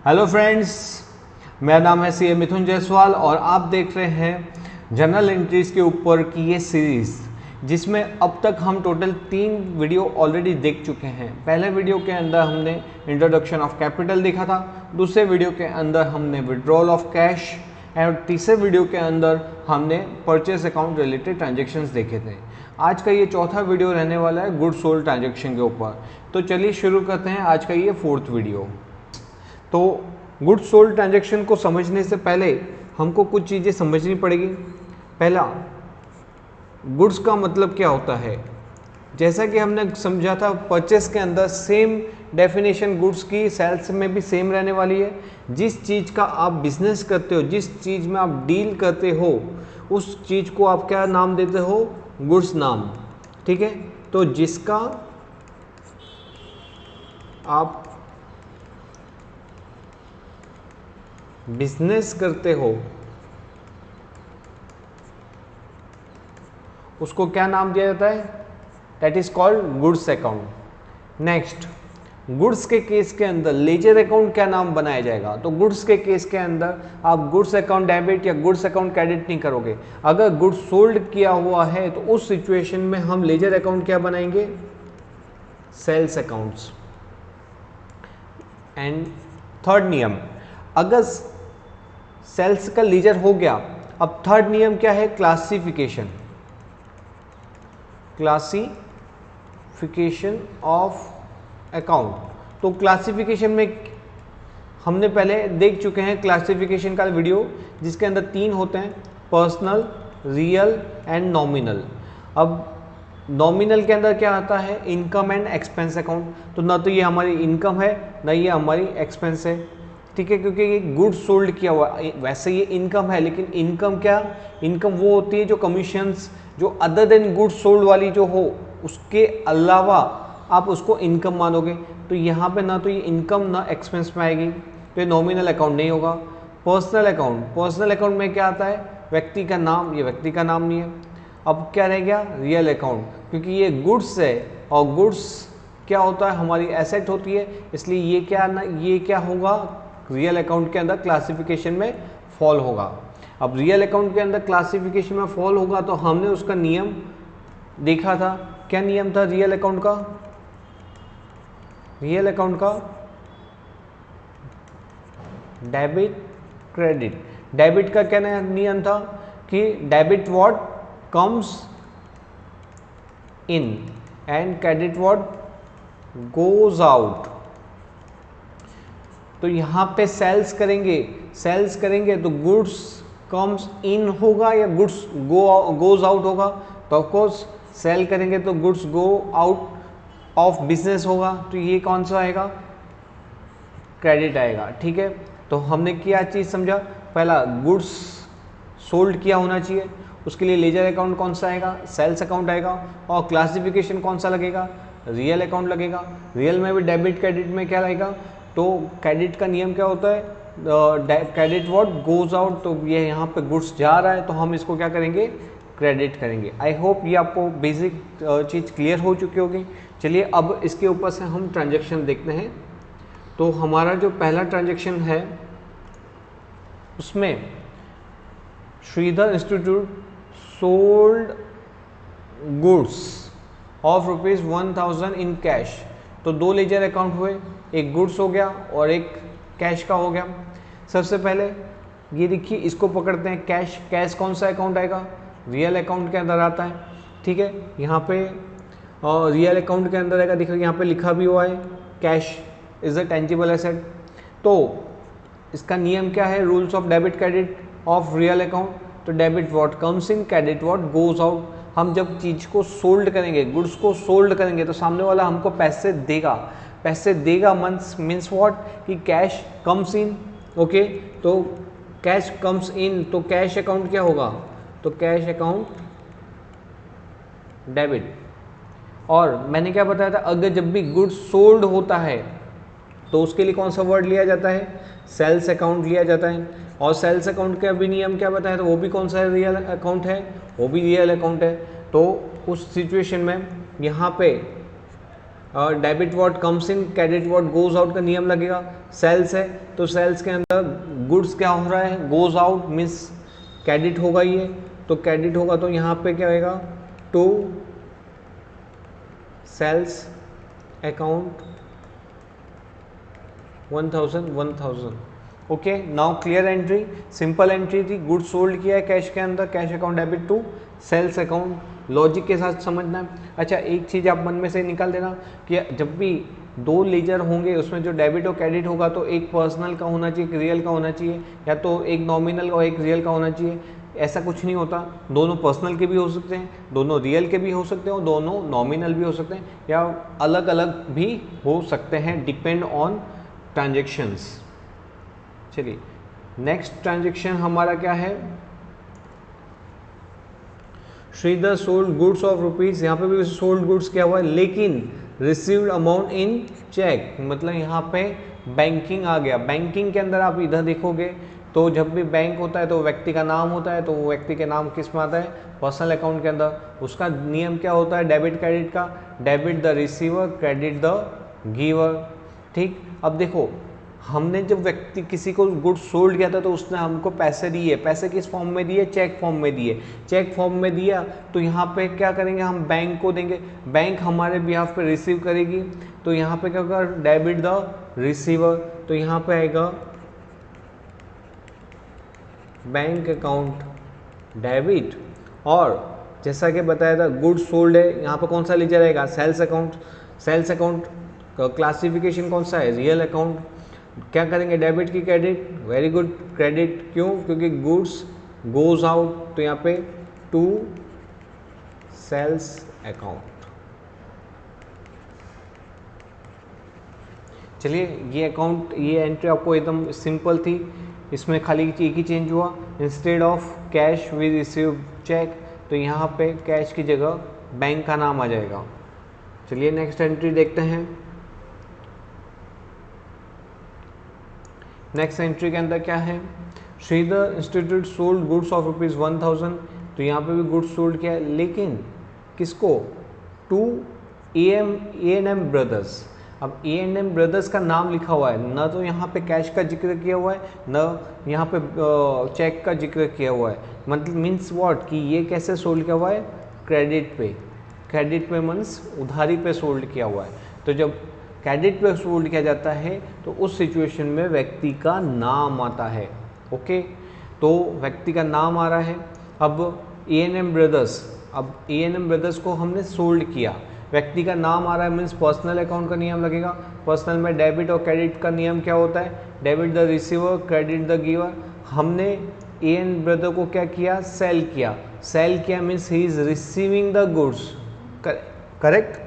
Hello friends, मेरा नाम है सी ए मिथुन जायसवाल और आप देख रहे हैं जर्नल एंट्रीज के ऊपर की ये सीरीज़, जिसमें अब तक हम टोटल 3 वीडियो ऑलरेडी देख चुके हैं। पहले वीडियो के अंदर हमने इंट्रोडक्शन ऑफ कैपिटल देखा था, दूसरे वीडियो के अंदर हमने विड्रॉल ऑफ कैश और तीसरे वीडियो के अंदर हमने परचेस अकाउंट रिलेटेड ट्रांजेक्शन्स देखे थे। आज का ये चौथा वीडियो रहने वाला है गुड सोल्ड ट्रांजेक्शन के ऊपर। तो चलिए शुरू करते हैं आज का ये 4th वीडियो। तो गुड सोल्ड ट्रांजैक्शन को समझने से पहले हमको कुछ चीज़ें समझनी पड़ेगी। पहला, गुड्स का मतलब क्या होता है। जैसा कि हमने समझा था, परचेस के अंदर सेम डेफिनेशन गुड्स की सेल्स में भी सेम रहने वाली है। जिस चीज़ का आप बिजनेस करते हो, जिस चीज़ में आप डील करते हो, उस चीज़ को आप क्या नाम देते हो? गुड्स नाम। ठीक है, तो जिसका आप बिजनेस करते हो उसको क्या नाम दिया जाता है? That is called goods account. Next, goods के केस के अंदर लेजर अकाउंट क्या नाम बनाया जाएगा? तो गुड्स के केस के अंदर आप गुड्स अकाउंट डेबिट या गुड्स अकाउंट क्रेडिट नहीं करोगे। अगर गुड्स सोल्ड किया हुआ है तो उस सिचुएशन में हम लेजर अकाउंट क्या बनाएंगे? Sales accounts. एंड थर्ड नियम, अगर सेल्स का लीजर हो गया, अब थर्ड नियम क्या है? क्लासिफिकेशन। Classification of account. तो क्लासिफिकेशन में हमने पहले देख चुके हैं क्लासिफिकेशन का वीडियो, जिसके अंदर 3 होते हैं, पर्सनल, रियल एंड नॉमिनल। अब नॉमिनल के अंदर क्या आता है? Income and expense account. तो ना तो ये हमारी इनकम है, ना ये हमारी एक्सपेंस है। ठीक है, क्योंकि ये गुड्स सोल्ड किया हुआ, वैसे ये इनकम है, लेकिन इनकम क्या? इनकम वो होती है जो कमीशंस, जो अदर देन गुड्स सोल्ड वाली जो हो, उसके अलावा आप उसको इनकम मानोगे। तो यहाँ पे ना तो ये इनकम ना एक्सपेंस में आएगी, तो ये नॉमिनल अकाउंट नहीं होगा। पर्सनल अकाउंट, पर्सनल अकाउंट में क्या आता है? व्यक्ति का नाम, ये व्यक्ति का नाम नहीं है। अब क्या रह गया? रियल अकाउंट, क्योंकि ये गुड्स है और गुड्स क्या होता है? हमारी एसेट होती है, इसलिए ये क्या ना, ये क्या होगा? रियल अकाउंट के अंदर क्लासिफिकेशन में फॉल होगा। अब रियल अकाउंट के अंदर क्लासिफिकेशन में फॉल होगा तो हमने उसका नियम देखा था। क्या नियम था रियल अकाउंट का? रियल अकाउंट का डेबिट क्रेडिट। डेबिट का क्या नियम था? कि debit what comes in and credit what goes out. तो यहाँ पे सेल्स करेंगे तो गुड्स कम्स इन होगा या गुड्स गोज आउट होगा? तो ऑफकोर्स सेल करेंगे तो goods go out of business होगा। तो ये कौन सा आएगा? क्रेडिट आएगा। ठीक है, तो हमने क्या चीज़ समझा? पहला, गुड्स सोल्ड किया होना चाहिए, उसके लिए लेजर अकाउंट कौन सा आएगा? सेल्स अकाउंट आएगा। और क्लासिफिकेशन कौन सा लगेगा? रियल अकाउंट लगेगा। रियल में भी डेबिट क्रेडिट में क्या लगेगा? तो क्रेडिट का नियम क्या होता है? Credit what goes out. तो ये यहाँ पे गुड्स जा रहा है तो हम इसको क्या करेंगे? क्रेडिट करेंगे। आई होप ये आपको बेसिक चीज़ क्लियर हो चुकी होगी। चलिए अब इसके ऊपर से हम ट्रांजैक्शन देखते हैं। तो हमारा जो पहला ट्रांजैक्शन है उसमें Shridhar institute sold goods of ₹1000 in cash. तो 2 लेजर अकाउंट हुए, एक गुड्स हो गया और एक कैश का हो गया। सबसे पहले ये देखिए, इसको पकड़ते हैं कैश। कैश कौन सा अकाउंट आएगा? रियल अकाउंट के अंदर आता है। ठीक है, यहाँ पे रियल अकाउंट के अंदर आएगा। देखिए यहाँ पे लिखा भी हुआ है cash is a tangible asset. तो इसका नियम क्या है? Rules of debit credit of real account. तो debit what comes in, credit what goes out. हम जब चीज़ को सोल्ड करेंगे, गुड्स को सोल्ड करेंगे, तो सामने वाला हमको पैसे देगा। पैसे देगा मीन्स व्हाट? कि कैश कम्स इन। ओके, तो कैश कम्स इन, तो कैश अकाउंट क्या होगा? तो कैश अकाउंट डेबिट। और मैंने क्या बताया था? अगर जब भी गुड्स सोल्ड होता है तो उसके लिए कौन सा वर्ड लिया जाता है? सेल्स अकाउंट लिया जाता है। और सेल्स अकाउंट का भी नियम क्या बताया? तो वो भी कौन सा रियल अकाउंट है? वो भी रियल अकाउंट है। तो उस सिचुएशन में यहाँ पे और debit what comes in, credit what goes out का नियम लगेगा। सेल्स है तो सेल्स के अंदर गुड्स क्या हो रहा है, गोज आउट मीन्स क्रेडिट होगा ये, तो क्रेडिट होगा तो यहाँ पे क्या होगा, to sales account 1000। Okay, now clear entry, simple entry थी, गुड्स सोल्ड किया है कैश के अंदर, cash account debit to sales account, logic के साथ समझना है। अच्छा, एक चीज़ आप मन में से निकाल देना कि जब भी दो लेजर होंगे उसमें जो डेबिट और क्रेडिट होगा तो एक पर्सनल का होना चाहिए, एक रियल का होना चाहिए, या तो एक नॉमिनल और एक रियल का होना चाहिए। ऐसा कुछ नहीं होता, दोनों पर्सनल के भी हो सकते हैं, दोनों रियल के भी हो सकते हैं और दोनों नॉमिनल भी हो सकते हैं, या अलग अलग भी हो सकते हैं, डिपेंड ऑन ट्रांजेक्शन्स। चलिए नेक्स्ट ट्रांजेक्शन हमारा क्या है, Shridhar sold goods of rupees, यहाँ पे भी सोल्ड गुड्स क्या हुआ है, लेकिन रिसीव्ड अमाउंट इन चेक, मतलब यहाँ पे बैंकिंग आ गया। बैंकिंग के अंदर आप इधर देखोगे तो जब भी बैंक होता है तो व्यक्ति का नाम होता है, तो वो व्यक्ति के नाम किस में आता है, पर्सनल अकाउंट के अंदर। उसका नियम क्या होता है डेबिट क्रेडिट का, debit the receiver, credit the giver. ठीक, अब देखो हमने जब व्यक्ति किसी को गुड्स सोल्ड किया था तो उसने हमको पैसे दिए, पैसे किस फॉर्म में दिए, चेक फॉर्म में दिए। चेक फॉर्म में दिया तो यहाँ पे क्या करेंगे, हम बैंक को देंगे, बैंक हमारे बिहाफ पे रिसीव करेगी, तो यहाँ पे क्या होगा, डेबिट द रिसीवर, तो यहाँ पे आएगा बैंक अकाउंट डेबिट, और जैसा कि बताया था गुड्स सोल्ड है, यहाँ पे कौन सा लेजर आएगा, सेल्स अकाउंट। सेल्स अकाउंट का क्लासिफिकेशन कौन सा है, रियल अकाउंट। क्या करेंगे, डेबिट की क्रेडिट, वेरी गुड, क्रेडिट क्यों, क्योंकि गुड्स गोज आउट, तो यहाँ पे टू सेल्स अकाउंट। चलिए ये अकाउंट, ये एंट्री आपको एकदम सिंपल थी, इसमें खाली एक ही चेंज हुआ, instead of cash we receive cheque, तो यहाँ पे कैश की जगह बैंक का नाम आ जाएगा। चलिए नेक्स्ट एंट्री देखते हैं। नेक्स्ट एंट्री के अंदर क्या है, Shridhar institute sold goods of ₹1000, तो यहाँ पे भी गुड्स सोल्ड किया है, लेकिन किसको, टू A&M ब्रदर्स। अब A&M ब्रदर्स का नाम लिखा हुआ है, न तो यहाँ पे कैश का जिक्र किया हुआ है, न यहाँ पे चेक का जिक्र किया हुआ है, मतलब मीन्स व्हाट कि ये कैसे सोल्ड किया हुआ है, क्रेडिट पे। क्रेडिट पे मीन्स उधारी पे सोल्ड किया हुआ है। तो जब क्रेडिट पे सोल्ड किया जाता है तो उस सिचुएशन में व्यक्ति का नाम आता है। ओके, तो व्यक्ति का नाम आ रहा है। अब A&M ब्रदर्स, अब A&M ब्रदर्स को हमने सोल्ड किया, व्यक्ति का नाम आ रहा है, मीन्स पर्सनल अकाउंट का नियम लगेगा। पर्सनल में डेबिट और क्रेडिट का नियम क्या होता है, debit the receiver, credit the giver. हमने A&M ब्रदर को क्या किया, सेल किया। सेल किया means he is receiving the goods, correct,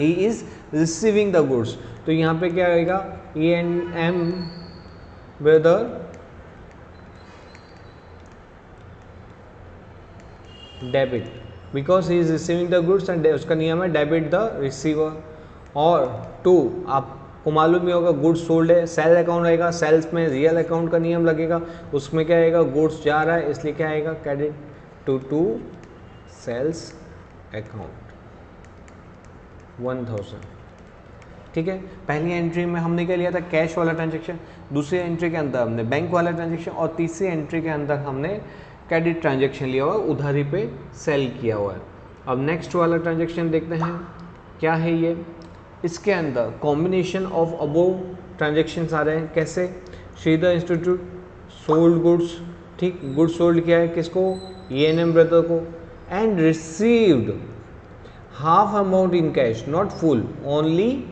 he is receiving the goods. तो यहाँ पे क्या आएगा, A&M brother debit, because he is receiving the goods and उसका नियम है डेबिट द रिसीवर। और टू, आपको मालूम ही होगा गुड्स सोल्ड है, सेल अकाउंट आएगा, सेल्स में रियल अकाउंट का नियम लगेगा, उसमें क्या आएगा, गुड्स जा रहा है इसलिए क्या आएगा, क्रेडिट टू सेल्स अकाउंट 1000। ठीक है, पहली एंट्री में हमने क्या लिया था, कैश वाला ट्रांजेक्शन, दूसरी एंट्री के अंदर हमने बैंक वाला ट्रांजेक्शन, और तीसरी एंट्री के अंदर हमने क्रेडिट ट्रांजेक्शन लिया हुआ है, उधारी पे सेल किया हुआ है। अब नेक्स्ट वाला ट्रांजेक्शन देखते हैं क्या है ये। इसके अंदर कॉम्बिनेशन ऑफ अबोव ट्रांजेक्शन्स आ रहे हैं, कैसे, श्रीधर इंस्टीट्यूट सोल्ड गुड्स, ठीक, गुड्स सोल्ड किया है किसको, A&M ब्रदर को, and received half amount in cash, not full, only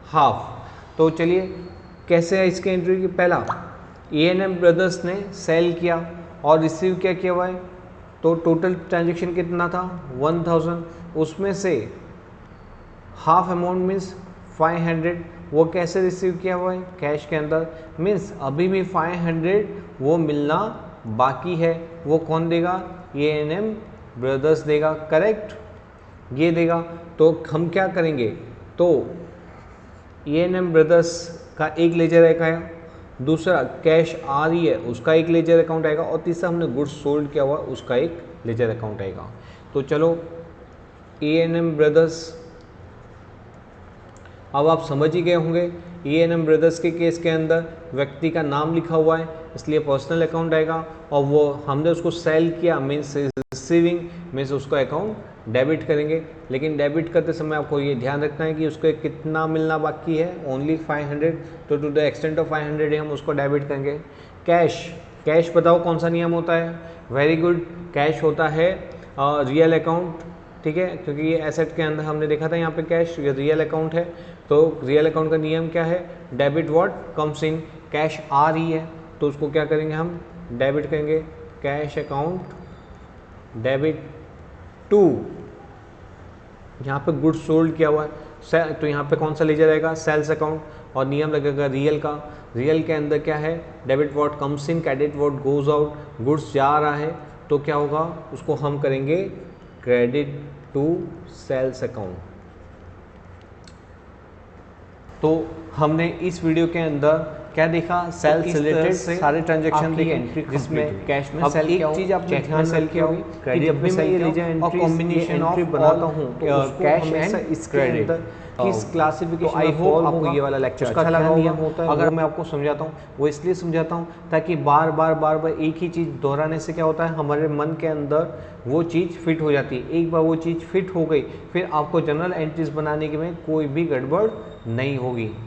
half. तो चलिए कैसे है इसके एंट्री की, पहला A&M ब्रदर्स ने सेल किया और रिसीव क्या किया हुआ है, तो टोटल ट्रांजेक्शन कितना था 1000, उसमें से हाफ अमाउंट मीन्स 500, वो कैसे रिसीव किया हुआ है, कैश के अंदर, मीन्स अभी भी 500 वो मिलना बाकी है, वो कौन देगा, A&M ब्रदर्स देगा, करेक्ट, ये देगा। तो हम क्या करेंगे, तो A&M ब्रदर्स का एक लेजर आएगा, दूसरा कैश आ रही है उसका एक लेजर अकाउंट आएगा, और तीसरा हमने गुड्स सोल्ड किया हुआ उसका एक लेजर अकाउंट आएगा। तो चलो A&M ब्रदर्स अब आप समझ ही गए होंगे E&M ब्रदर्स के केस के अंदर व्यक्ति का नाम लिखा हुआ है इसलिए पर्सनल अकाउंट आएगा, और वो हमने उसको सेल किया मीन्स रिसीविंग मीन्स उसको अकाउंट डेबिट करेंगे। लेकिन डेबिट करते समय आपको ये ध्यान रखना है कि उसको कितना मिलना बाकी है, ओनली 500, तो टू द एक्सटेंट ऑफ 500 ही हम उसको डेबिट करेंगे। कैश, कैश बताओ कौन सा नियम होता है? वेरी गुड, कैश होता है रियल अकाउंट, ठीक है, क्योंकि ये एसेट के अंदर हमने देखा था यहाँ पे कैश, ये रियल अकाउंट है, तो रियल अकाउंट का नियम क्या है? Debit what comes in, cash आ रही है तो उसको क्या करेंगे हम? डेबिट करेंगे। कैश अकाउंट डेबिट टू, यहाँ पे गुड्स सोल्ड किया हुआ है तो यहाँ पे कौन सा लेजर आएगा? सेल्स अकाउंट, और नियम लगेगा रियल का। रियल के अंदर क्या है? Debit what comes in, credit what goes out, goods जा रहा है तो क्या होगा? उसको हम करेंगे क्रेडिट टू सेल्स अकाउंट। तो हमने इस वीडियो के अंदर क्या देखा? सेल्स रिलेटेड सारे ट्रांजैक्शन देखे जिसमें कैश में सेल किया, चीज आपने ध्यान सेल किया होगी, क्रेडिट में सेल किया, और कॉम्बिनेशन ऑफ बनाता हूं कैश एंड इस क्रेडिट किस क्लासिफिकेशन। आई होप आपको ये वाला लेक्चर अच्छा लगा होगा। अगर मैं आपको समझाता हूँ वो इसलिए समझाता हूँ ताकि बार बार एक ही चीज़ दोहराने से क्या होता है, हमारे मन के अंदर वो चीज़ फिट हो जाती है। एक बार वो चीज़ फिट हो गई फिर आपको जनरल एंट्रीज बनाने के में कोई भी गड़बड़ नहीं होगी।